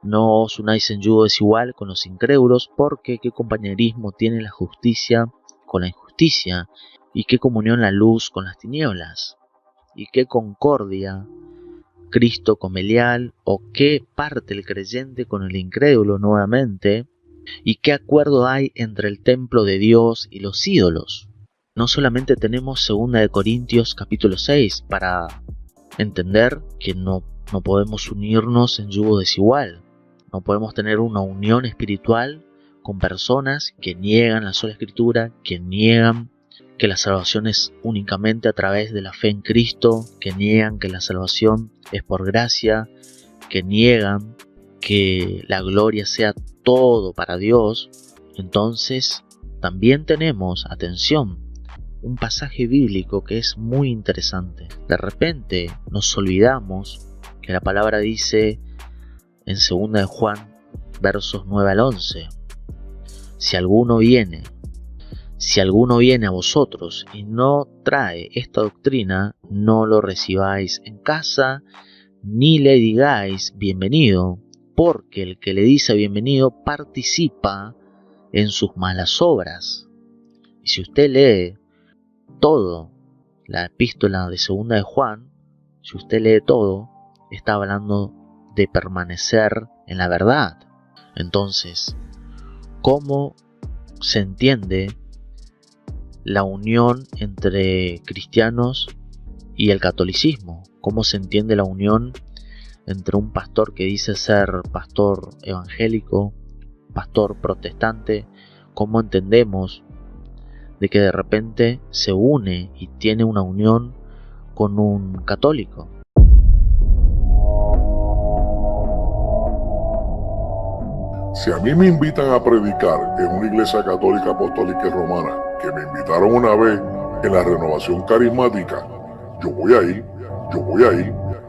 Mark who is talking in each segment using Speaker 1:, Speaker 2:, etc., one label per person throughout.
Speaker 1: No os unáis en yugo desigual con los incrédulos, porque qué compañerismo tiene la justicia con la injusticia, y qué comunión la luz con las tinieblas, y qué concordia Cristo con Belial, o qué parte el creyente con el incrédulo nuevamente, y qué acuerdo hay entre el templo de Dios y los ídolos. No solamente tenemos 2 de Corintios capítulo 6 para entender que no podemos unirnos en yugo desigual. No podemos tener una unión espiritual con personas que niegan la sola escritura, que niegan que la salvación es únicamente a través de la fe en Cristo, que niegan que la salvación es por gracia, que niegan que la gloria sea todo para Dios. Entonces también tenemos, atención, un pasaje bíblico que es muy interesante. De repente nos olvidamos que la palabra dice en 2 de Juan, versos 9 al 11, si alguno viene a vosotros y no trae esta doctrina, no lo recibáis en casa, ni le digáis bienvenido, porque el que le dice bienvenido participa en sus malas obras. Y si usted lee todo la epístola de 2 de Juan, si usted lee todo, está hablando de permanecer en la verdad. Entonces, ¿cómo se entiende la unión entre cristianos y el catolicismo? ¿Cómo se entiende la unión entre un pastor que dice ser pastor evangélico, pastor protestante? ¿Cómo entendemos de que de repente se une y tiene una unión con un católico?
Speaker 2: Si a mí me invitan a predicar en una iglesia católica apostólica y romana, que me invitaron una vez en la renovación carismática, yo voy a ir.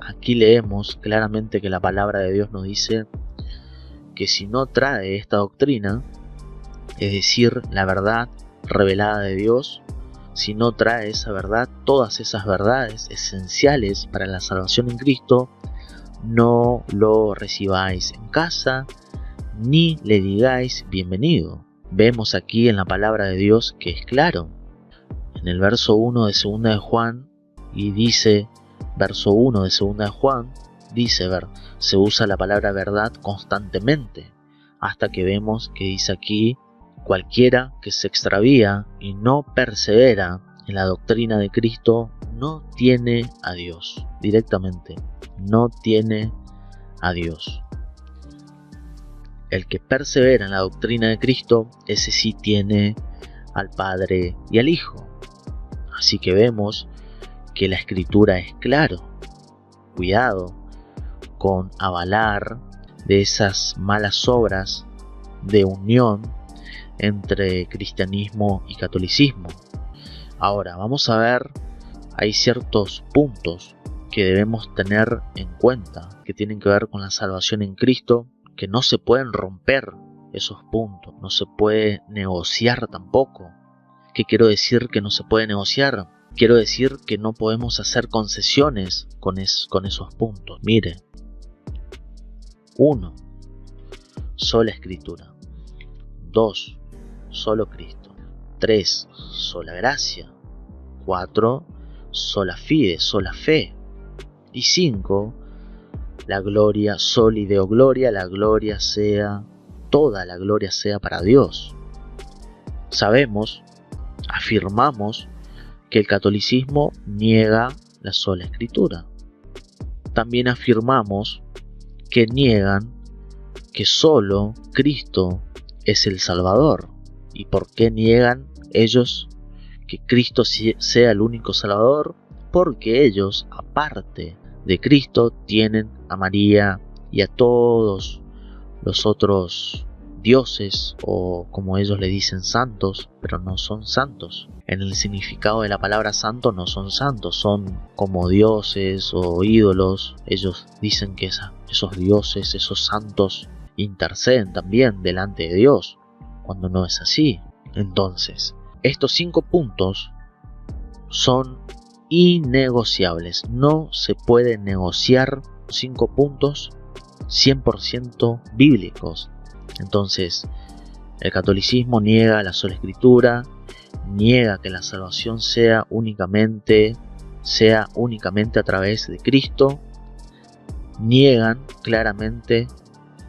Speaker 1: Aquí leemos claramente que la palabra de Dios nos dice que si no trae esta doctrina, es decir, la verdad revelada de Dios, si no trae esa verdad, todas esas verdades esenciales para la salvación en Cristo, no lo recibáis en casa, ni le digáis bienvenido. Vemos aquí en la palabra de Dios que es claro. En el verso 1 de 2 de Juan, y dice, verso 1 de 2 de Juan, dice, se usa la palabra verdad constantemente, hasta que vemos que dice aquí, cualquiera que se extravía y no persevera en la doctrina de Cristo, no tiene a Dios. Directamente, no tiene a Dios. El que persevera en la doctrina de Cristo, ese sí tiene al Padre y al Hijo. Así que vemos que la Escritura es claro. Cuidado con avalar de esas malas obras de unión entre cristianismo y catolicismo. Ahora vamos a ver, hay ciertos puntos que debemos tener en cuenta que tienen que ver con la salvación en Cristo, que no se pueden romper esos puntos, no se puede negociar tampoco. ¿Qué quiero decir que no se puede negociar? Quiero decir que no podemos hacer concesiones con esos puntos. Mire, 1. Sola Escritura. 2. Solo Cristo. 3. Sola gracia. 4. Sola fide, sola fe. Y 5. La gloria, soli deo gloria, toda la gloria sea para Dios. Sabemos, afirmamos que el catolicismo niega la sola Escritura. También afirmamos que niegan que solo Cristo es el Salvador. ¿Y por qué niegan ellos que Cristo sea el único Salvador? Porque ellos, aparte de Cristo, tienen a María y a todos los otros dioses, o como ellos le dicen santos, pero no son santos. En el significado de la palabra santo no son santos, son como dioses o ídolos. Ellos dicen que esos dioses, esos santos, interceden también delante de Dios, cuando no es así. Entonces, estos 5 puntos son innegociables. No se puede negociar 5 puntos 100% bíblicos. Entonces, el catolicismo niega la sola escritura, niega que la salvación sea únicamente a través de Cristo, niegan claramente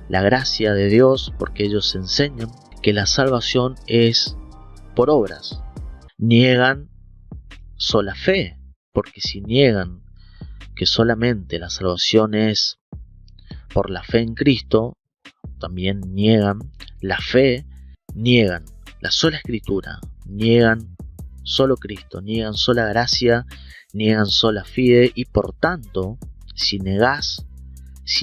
Speaker 1: la gracia de Dios porque ellos enseñan que la salvación es por obras. Niegan sola fe, porque si niegan que solamente la salvación es por la fe en Cristo, también niegan la fe, niegan la sola escritura, niegan solo Cristo, niegan sola gracia, niegan sola fide, y por tanto, si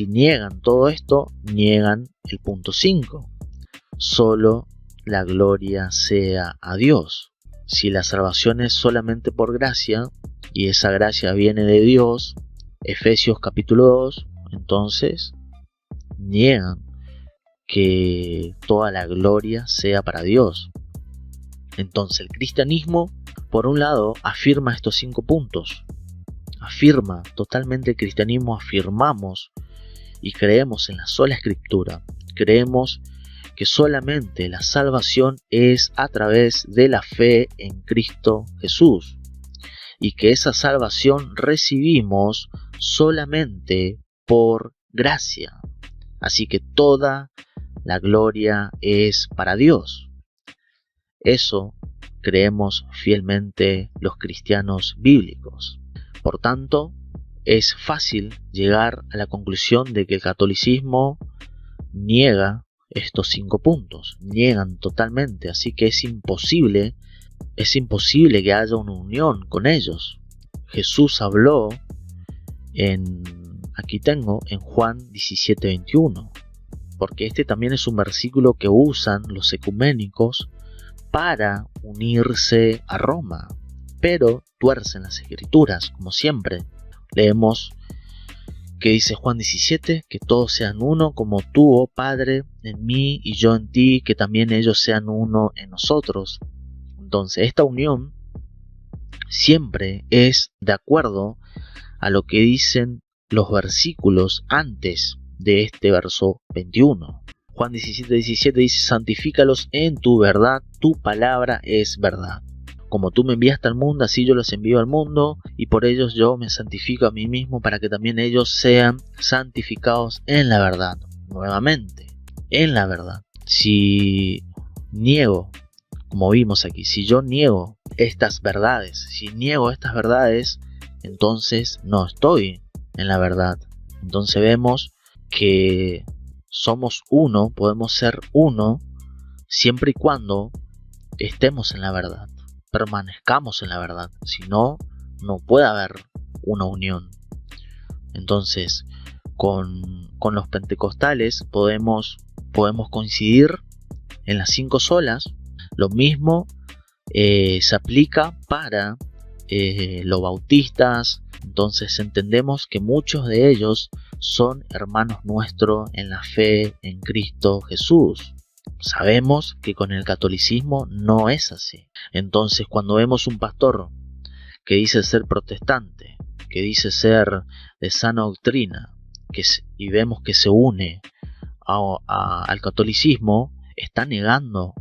Speaker 1: niegan todo esto, niegan el punto 5. Solo la gloria sea a Dios. Si la salvación es solamente por gracia, y esa gracia viene de Dios, Efesios capítulo 2, entonces niegan que toda la gloria sea para Dios. Entonces el cristianismo, por un lado, afirma estos 5 puntos. Afirma totalmente el cristianismo, afirmamos y creemos en la sola escritura. Creemos que solamente la salvación es a través de la fe en Cristo Jesús. Y que esa salvación recibimos solamente por gracia. Así que toda la gloria es para Dios. Eso creemos fielmente los cristianos bíblicos. Por tanto, es fácil llegar a la conclusión de que el catolicismo niega estos 5 puntos. Niegan totalmente, así que es imposible que haya una unión con ellos. Jesús habló en Juan 17:21, porque este también es un versículo que usan los ecuménicos para unirse a Roma, pero tuercen las escrituras, como siempre. Leemos que dice Juan 17, que todos sean uno, como tú, oh Padre, en mí y yo en ti, que también ellos sean uno en nosotros. Entonces, esta unión siempre es de acuerdo a lo que dicen los versículos antes de este verso 21. Juan 17:17 dice: santifícalos en tu verdad, tu palabra es verdad. Como tú me enviaste al mundo, así yo los envío al mundo, y por ellos yo me santifico a mí mismo, para que también ellos sean santificados en la verdad. Nuevamente, en la verdad. Si niego, como vimos aquí, si yo niego estas verdades, entonces no estoy en la verdad. Entonces vemos que somos uno, podemos ser uno, siempre y cuando estemos en la verdad, permanezcamos en la verdad. Si no, no puede haber una unión. Entonces, con los pentecostales podemos coincidir en las 5 solas. Lo mismo se aplica para los bautistas. Entonces entendemos que muchos de ellos son hermanos nuestros en la fe en Cristo Jesús. Sabemos que con el catolicismo no es así. Entonces, cuando vemos un pastor que dice ser protestante, que dice ser de sana doctrina, y vemos que se une al catolicismo, está negando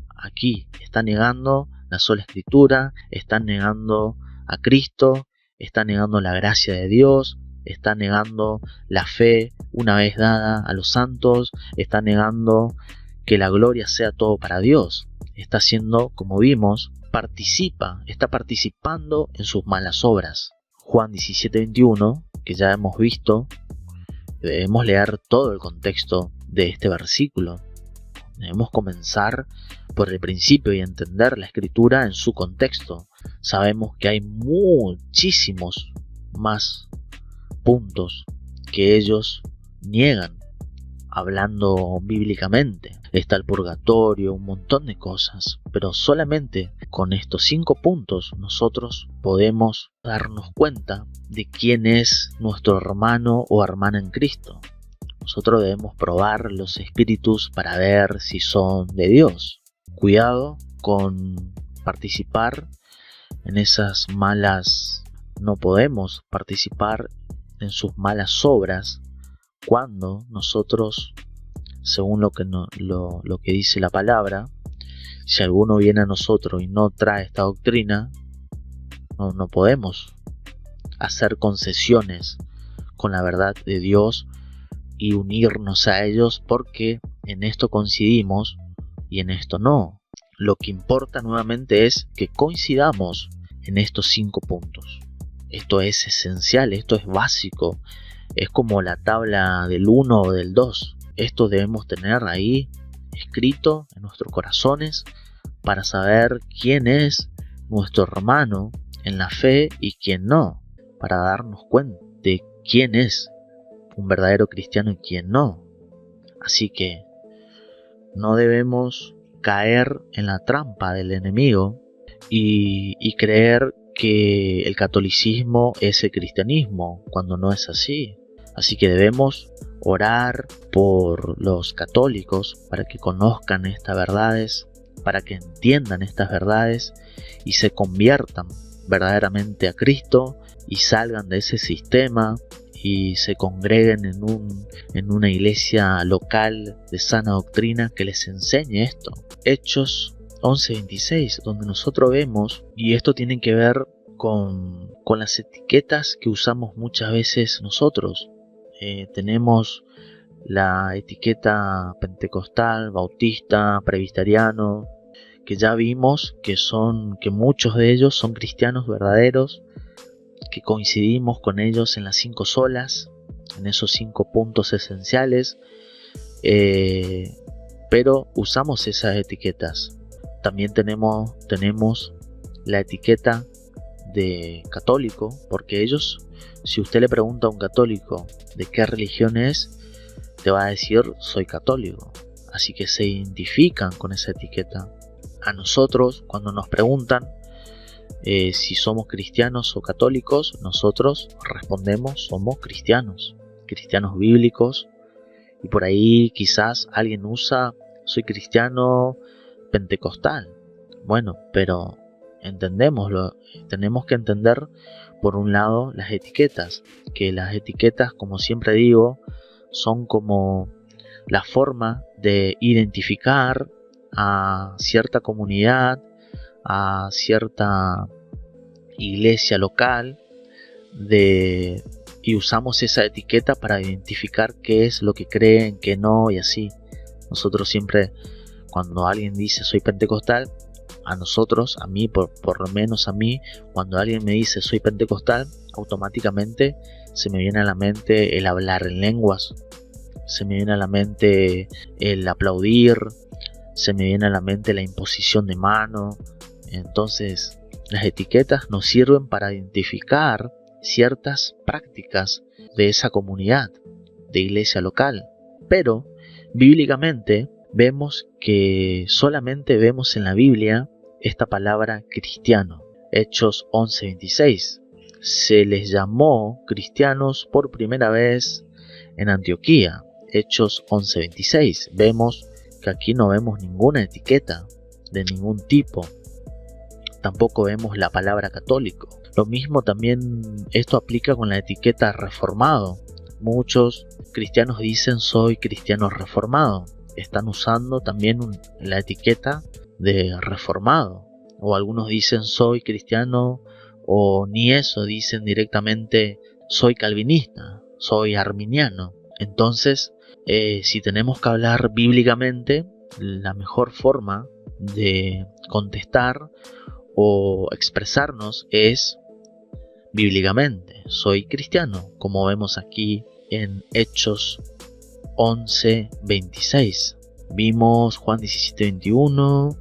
Speaker 1: la sola escritura, está negando a Cristo, está negando la gracia de Dios, está negando la fe una vez dada a los santos, está negando que la gloria sea todo para Dios. Está haciendo, como vimos, está participando en sus malas obras. Juan 17:21, que ya hemos visto, debemos leer todo el contexto de este versículo. Debemos comenzar por el principio y entender la escritura en su contexto. Sabemos que hay muchísimos más puntos que ellos niegan, hablando bíblicamente. Está el purgatorio, un montón de cosas, pero solamente con estos 5 puntos nosotros podemos darnos cuenta de quién es nuestro hermano o hermana en Cristo. Nosotros debemos probar los espíritus para ver si son de Dios. Cuidado con participar en esas malas. No podemos participar en sus malas obras cuando nosotros, según lo que dice la palabra, si alguno viene a nosotros y no trae esta doctrina, no podemos hacer concesiones con la verdad de Dios y unirnos a ellos, porque en esto coincidimos y en esto no. Lo que importa nuevamente es que coincidamos en estos 5 puntos. Esto es esencial, esto es básico, es como la tabla del 1 o del 2. Esto debemos tener ahí escrito en nuestros corazones para saber quién es nuestro hermano en la fe y quién no, para darnos cuenta de quién es un verdadero cristiano y quién no. Así que no debemos caer en la trampa del enemigo y creer que el catolicismo es el cristianismo, cuando no es así. Así que debemos orar por los católicos para que conozcan estas verdades, para que entiendan estas verdades y se conviertan verdaderamente a Cristo y salgan de ese sistema y se congreguen en una iglesia local de sana doctrina que les enseñe esto. Hechos 11:26, donde nosotros vemos, y esto tiene que ver con las etiquetas que usamos muchas veces nosotros. Tenemos la etiqueta pentecostal, bautista, presbiteriano, que ya vimos que muchos de ellos son cristianos verdaderos, que coincidimos con ellos en las 5 solas, en esos 5 puntos esenciales, pero usamos esas etiquetas. También tenemos la etiqueta de católico, porque ellos, si usted le pregunta a un católico de qué religión es, te va a decir soy católico. Así que se identifican con esa etiqueta. A nosotros, cuando nos preguntan si somos cristianos o católicos, nosotros respondemos somos cristianos bíblicos. Y por ahí quizás alguien usa soy cristiano pentecostal. Bueno, pero entendémoslo, tenemos que entender por un lado las etiquetas, que las etiquetas, como siempre digo, son como la forma de identificar a cierta comunidad, a cierta iglesia local, y usamos esa etiqueta para identificar qué es lo que creen, qué no, y así. Nosotros siempre, cuando alguien dice soy pentecostal, a mí, por lo menos a mí, cuando alguien me dice soy pentecostal, automáticamente se me viene a la mente el hablar en lenguas, se me viene a la mente el aplaudir, se me viene a la mente la imposición de mano. Entonces, las etiquetas nos sirven para identificar ciertas prácticas de esa comunidad, de iglesia local. Pero, bíblicamente, vemos que solamente vemos en la Biblia esta palabra cristiano. Hechos 11:26. Se les llamó cristianos por primera vez en Antioquía. Hechos 11:26. Vemos que aquí no vemos ninguna etiqueta de ningún tipo. Tampoco vemos la palabra católico. Lo mismo también esto aplica con la etiqueta reformado. Muchos cristianos dicen soy cristiano reformado. Están usando también la etiqueta de reformado. O algunos dicen soy cristiano, o ni eso, dicen directamente soy calvinista, soy arminiano. Entonces, si tenemos que hablar bíblicamente, la mejor forma de contestar o expresarnos es bíblicamente. Soy cristiano, como vemos aquí en Hechos 11:26. Vimos Juan 17:21,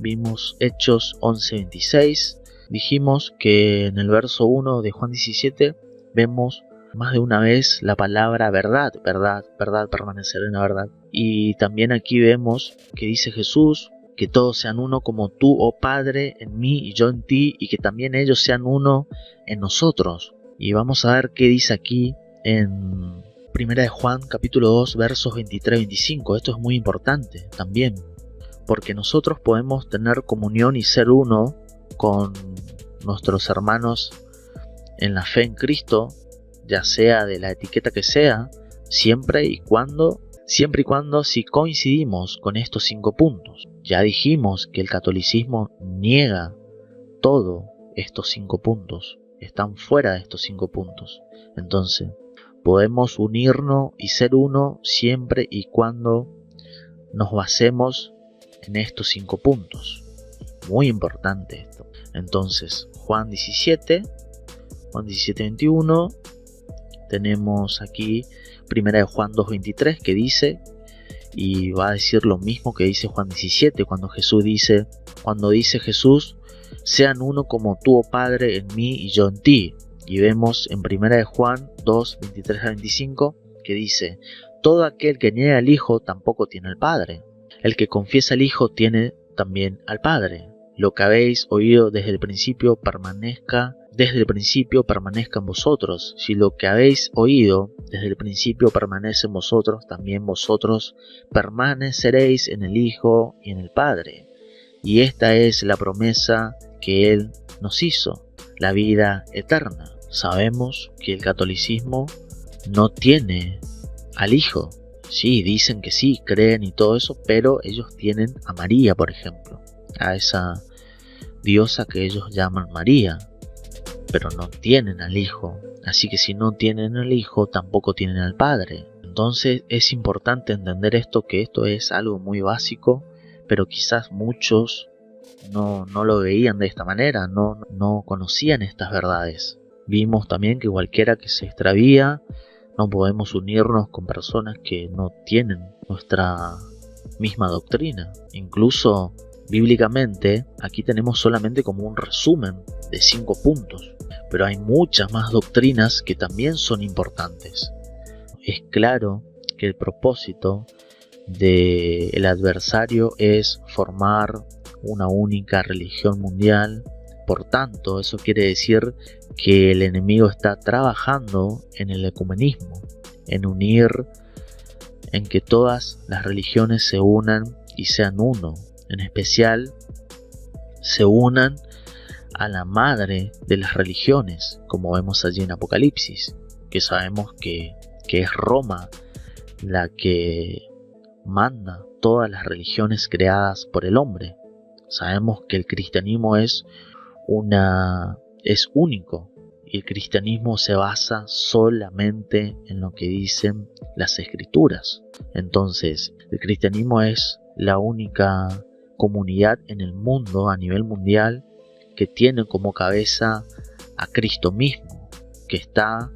Speaker 1: vimos Hechos 11:26. Dijimos que en el verso 1 de Juan 17 vemos más de una vez la palabra verdad, permanecer en la verdad. Y también aquí vemos que dice Jesús que todos sean uno como tú, oh Padre, en mí y yo en ti, y que también ellos sean uno en nosotros. Y vamos a ver qué dice aquí en 1 de Juan capítulo 2 versos 23-25. Esto es muy importante también, porque nosotros podemos tener comunión y ser uno con nuestros hermanos en la fe en Cristo, ya sea de la etiqueta que sea, siempre y cuando si coincidimos con estos 5 puntos. Ya dijimos que el catolicismo niega todos estos 5 puntos, están fuera de estos 5 puntos. Entonces, podemos unirnos y ser uno siempre y cuando nos basemos en estos 5 puntos. Muy importante esto. Entonces, Juan 17:21, tenemos aquí primera de Juan 2:23 que dice, y va a decir lo mismo que dice Juan 17, cuando dice Jesús, sean uno como tú, oh Padre, en mí y yo en ti. Y vemos en primera de Juan 2:23-25 que dice, todo aquel que niega al Hijo tampoco tiene al Padre. El que confiesa al Hijo tiene también al Padre. Lo que habéis oído desde el principio permanezca en vosotros. Si lo que habéis oído desde el principio permanece en vosotros, también vosotros permaneceréis en el Hijo y en el Padre. Y esta es la promesa que Él nos hizo, la vida eterna. Sabemos que el catolicismo no tiene al Hijo. Sí, dicen que sí, creen y todo eso, pero ellos tienen a María, por ejemplo, a esa diosa que ellos llaman María, pero no tienen al Hijo. Así que si no tienen al Hijo, tampoco tienen al Padre. Entonces es importante entender esto, que esto es algo muy básico, pero quizás muchos no lo veían de esta manera, no conocían estas verdades. Vimos también que cualquiera que se extravía, no podemos unirnos con personas que no tienen nuestra misma doctrina. Incluso bíblicamente, aquí tenemos solamente como un resumen de 5 puntos, pero hay muchas más doctrinas que también son importantes. Es claro que el propósito del adversario es formar una única religión mundial. Por tanto, eso quiere decir que el enemigo está trabajando en el ecumenismo, en unir, en que todas las religiones se unan y sean uno. En especial, se unan a la madre de las religiones, como vemos allí en Apocalipsis, que sabemos que es Roma la que manda todas las religiones creadas por el hombre. Sabemos que el cristianismo es único, y el cristianismo se basa solamente en lo que dicen las escrituras. Entonces, el cristianismo es la única comunidad en el mundo, a nivel mundial, que tiene como cabeza a Cristo mismo, que está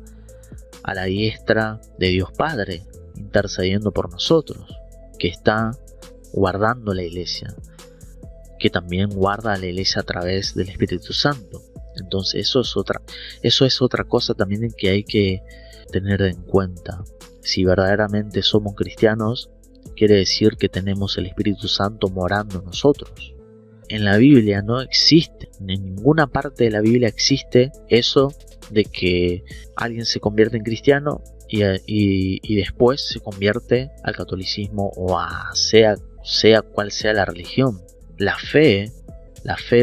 Speaker 1: a la diestra de Dios Padre, intercediendo por nosotros, que está guardando la iglesia, que también guarda a la iglesia a través del Espíritu Santo. Entonces eso es otra cosa también que hay que tener en cuenta. Si verdaderamente somos cristianos, quiere decir que tenemos el Espíritu Santo morando en nosotros. En la Biblia no existe, en ninguna parte de la Biblia existe eso de que alguien se convierte en cristiano y después se convierte al catolicismo o a sea cual sea la religión. La fe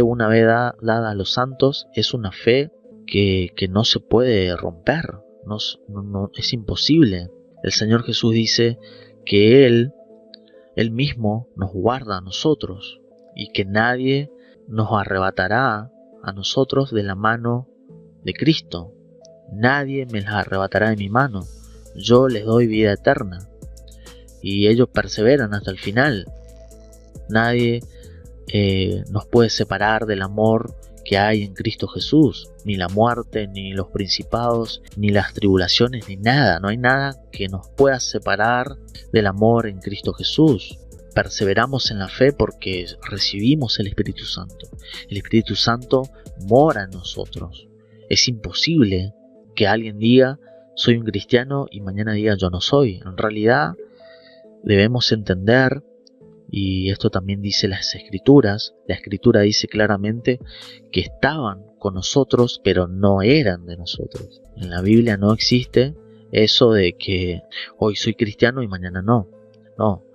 Speaker 1: una vez dada a los santos es una fe que no se puede romper, no, es imposible. El Señor Jesús dice que Él mismo nos guarda a nosotros y que nadie nos arrebatará a nosotros de la mano de Cristo. Nadie me las arrebatará de mi mano. Yo les doy vida eterna y ellos perseveran hasta el final. Nadie nos puede separar del amor que hay en Cristo Jesús, ni la muerte, ni los principados, ni las tribulaciones, ni nada. No hay nada que nos pueda separar del amor en Cristo Jesús. Perseveramos en la fe porque recibimos el Espíritu Santo. El Espíritu Santo mora en nosotros. Es imposible que alguien diga soy un cristiano y mañana diga yo no soy. En realidad debemos entender, y esto también dice las Escrituras, la Escritura dice claramente que estaban con nosotros pero no eran de nosotros. En la Biblia no existe eso de que hoy soy cristiano y mañana no. No,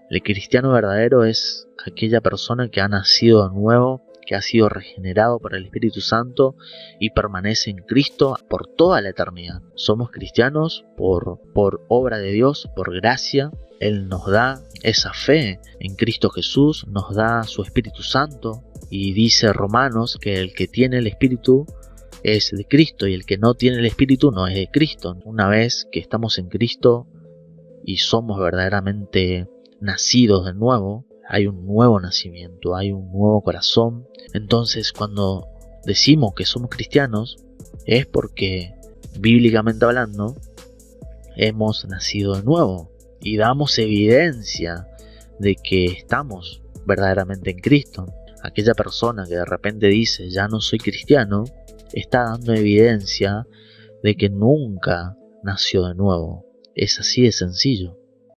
Speaker 1: el cristiano verdadero es aquella persona que ha nacido de nuevo, que ha sido regenerado por el Espíritu Santo y permanece en Cristo por toda la eternidad. Somos cristianos por obra de Dios, por gracia. Él nos da esa fe en Cristo Jesús, nos da su Espíritu Santo, y dice Romanos que el que tiene el Espíritu es de Cristo y el que no tiene el Espíritu no es de Cristo. Una vez que estamos en Cristo y somos verdaderamente nacidos de nuevo, hay un nuevo nacimiento, hay un nuevo corazón. Entonces, cuando decimos que somos cristianos, es porque, bíblicamente hablando, hemos nacido de nuevo y damos evidencia de que estamos verdaderamente en Cristo. Aquella persona que de repente dice, ya no soy cristiano, está dando evidencia de que nunca nació de nuevo. Es así de sencillo.